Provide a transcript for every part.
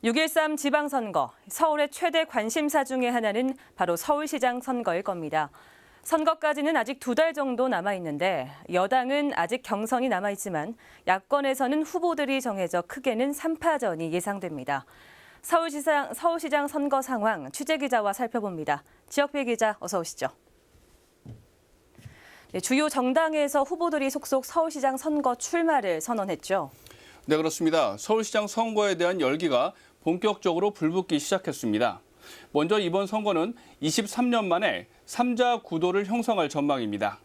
6.13 지방선거, 서울의 최대 관심사 중에 하나는 바로 서울시장 선거일 겁니다. 선거까지는 아직 2달 정도 남아있는데 여당은 아직 경선이 남아있지만 야권에서는 후보들이 정해져 크게는 3파전이 예상됩니다. 서울시장 선거 상황 취재기자와 살펴봅니다. 지역필 기자 어서 오시죠. 네, 주요 정당에서 후보들이 속속 서울시장 선거 출마를 선언했죠. 네, 그렇습니다. 서울시장 선거에 대한 열기가 본격적으로 불붙기 시작했습니다. 먼저 이번 선거는 23년 만에 3자 구도를 형성할 전망입니다.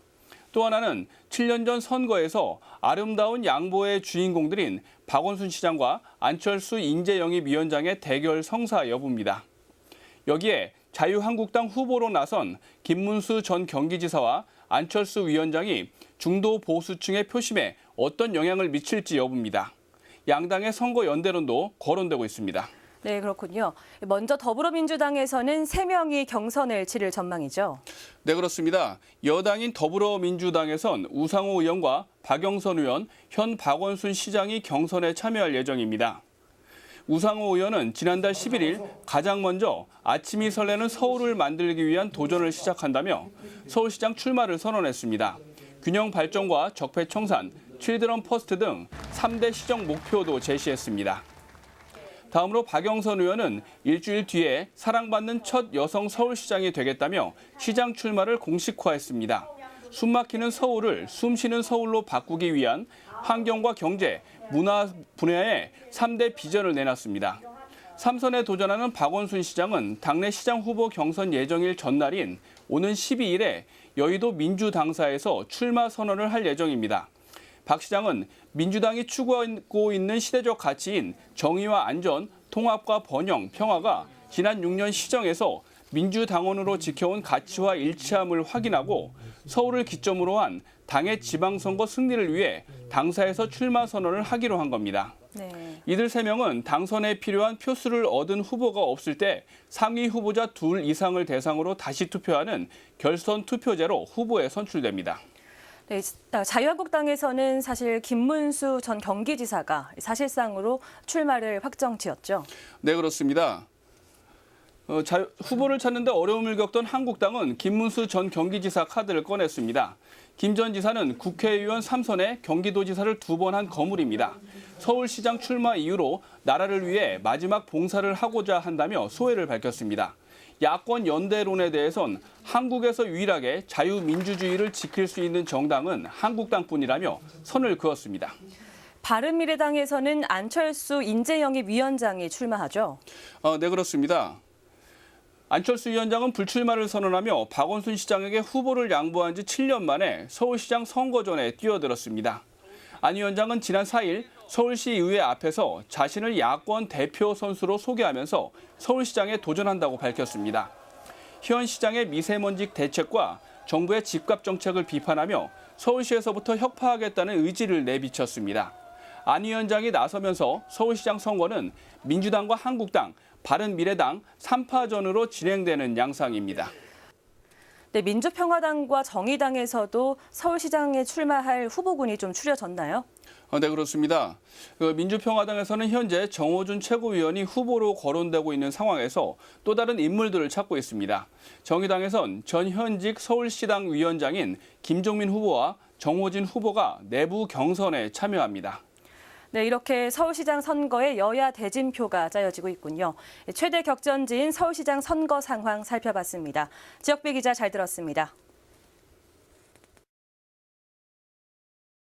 또 하나는 7년 전 선거에서 아름다운 양보의 주인공들인 박원순 시장과 안철수 인재영입위원장의 대결 성사 여부입니다. 여기에 자유한국당 후보로 나선 김문수 전 경기지사와 안철수 위원장이 중도 보수층의 표심에 어떤 영향을 미칠지 여부입니다. 양당의 선거 연대론도 거론되고 있습니다. 네, 그렇군요. 먼저 더불어민주당에서는 3명이 경선을 치를 전망이죠. 네, 그렇습니다. 여당인 더불어민주당에선 우상호 의원과 박영선 의원, 현 박원순 시장이 경선에 참여할 예정입니다. 우상호 의원은 지난달 11일 가장 먼저 아침이 설레는 서울을 만들기 위한 도전을 시작한다며 서울시장 출마를 선언했습니다. 균형 발전과 적폐 청산, 칠드런 퍼스트 등 3대 시정 목표도 제시했습니다. 다음으로 박영선 의원은 일주일 뒤에 사랑받는 첫 여성 서울시장이 되겠다며 시장 출마를 공식화했습니다. 숨막히는 서울을 숨쉬는 서울로 바꾸기 위한 환경과 경제, 문화 분야의 3대 비전을 내놨습니다. 3선에 도전하는 박원순 시장은 당내 시장 후보 경선 예정일 전날인 오는 12일에 여의도 민주당사에서 출마 선언을 할 예정입니다. 박 시장은 민주당이 추구하고 있는 시대적 가치인 정의와 안전, 통합과 번영, 평화가 지난 6년 시정에서 민주당원으로 지켜온 가치와 일치함을 확인하고 서울을 기점으로 한 당의 지방선거 승리를 위해 당사에서 출마 선언을 하기로 한 겁니다. 네. 이들 3명은 당선에 필요한 표수를 얻은 후보가 없을 때 상위 후보자 2 이상을 대상으로 다시 투표하는 결선 투표제로 후보에 선출됩니다. 네, 자유한국당에서는 사실 김문수 전 경기지사가 사실상으로 출마를 확정지었죠. 네, 그렇습니다. 후보를 찾는데 어려움을 겪던 한국당은 김문수 전 경기지사 카드를 꺼냈습니다. 김 전 지사는 국회의원 3선에 경기도지사를 2번 한 거물입니다. 서울시장 출마 이후로 나라를 위해 마지막 봉사를 하고자 한다며 소회를 밝혔습니다. 야권 연대론에 대해선 한국에서 유일하게 자유민주주의를 지킬 수 있는 정당은 한국당뿐이라며 선을 그었습니다. 바른미래당에서는 안철수 인재영입위원장이 출마하죠. 네, 그렇습니다. 안철수 위원장은 불출마를 선언하며 박원순 시장에게 후보를 양보한 지 7년 만에 서울시장 선거전에 뛰어들었습니다. 안 위원장은 지난 4일 서울시의회 앞에서 자신을 야권 대표 선수로 소개하면서 서울시장에 도전한다고 밝혔습니다. 현 시장의 미세먼지 대책과 정부의 집값 정책을 비판하며 서울시에서부터 혁파하겠다는 의지를 내비쳤습니다. 안 위원장이 나서면서 서울시장 선거는 민주당과 한국당, 바른미래당 3파전으로 진행되는 양상입니다. 네, 민주평화당과 정의당에서도 서울시장에 출마할 후보군이 좀 추려졌나요? 네, 그렇습니다. 민주평화당에서는 현재 정호준 최고위원이 후보로 거론되고 있는 상황에서 또 다른 인물들을 찾고 있습니다. 정의당에선 전현직 서울시당 위원장인 김종민 후보와 정호진 후보가 내부 경선에 참여합니다. 네, 이렇게 서울시장 선거에 여야 대진표가 짜여지고 있군요. 최대 격전지인 서울시장 선거 상황 살펴봤습니다. 지역비 기자 잘 들었습니다.